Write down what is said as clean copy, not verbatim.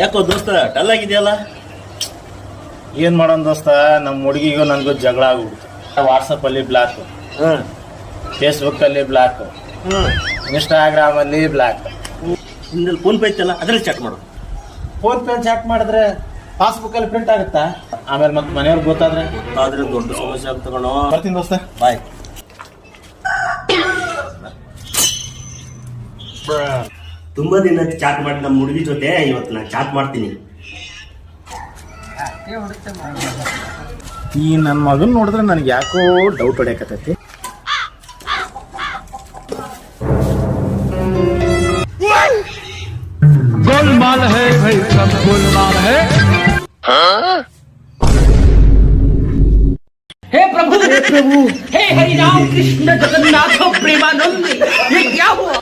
ಯಾಕೋ ದೋಸ್ತ ಡಲ್ ಆಗಿದೆಯಲ್ಲ? ಏನ್ ಮಾಡೋಣ ದೋಸ್ತ, ನಮ್ಮ ಹುಡುಗಿಗೂ ನನಗೂ ಜಗಳ ಆಗ್ಬಿಡ್ತು. ವಾಟ್ಸಪ್ಪಲ್ಲಿ ಬ್ಲಾಕ್, ಫೇಸ್ಬುಕ್ಕಲ್ಲಿ ಬ್ಲಾಕ್, ಇನ್ಸ್ಟಾಗ್ರಾಮಲ್ಲಿ ಬ್ಲಾಕ್. ನಿನ್ನಲ್ಲಿ ಫೋನ್ ಪೇ ಐತಲ್ಲ, ಅದ್ರಲ್ಲಿ ಚಾಟ್ ಮಾಡು. ಫೋನ್ ಪೇ ಚಾಟ್ ಮಾಡಿದ್ರೆ ಪಾಸ್ಬುಕ್ಕಲ್ಲಿ ಪ್ರಿಂಟ್ ಆಗುತ್ತಾ? ಆಮೇಲೆ ಮತ್ತೆ ಮನೆಯವ್ರಿಗೆ ಗೊತ್ತಾದ್ರೆ ದೊಡ್ಡ ಸಮಸ್ಯೆ ಆಗುತ್ತೆ ಕಣೋ. ಬರ್ತೀನಿ ದೋಸ್ತ, ಬಾಯ್. ತುಂಬಾ ದಿನ ಚಾಟ್ ಮಾಡಿ ನಮ್ಮ ಹುಡುಗಿ ಜೊತೆ ಇವತ್ತು ನಾನು ಚಾಟ್ ಮಾಡ್ತೀನಿ. ಈ ನನ್ನ ಮಗನ್ ನೋಡಿದ್ರೆ ನನಗೆ ಯಾಕೋ ಡೌಟ್ ಹೊಡೆಯಕತ್ತೈತಿ. गोलमाल है भाई, सब गोलमाल है। हे प्रभु हे हरि राम कृष्ण जगन्नाथ प्रेमानंद, ये क्या हुआ?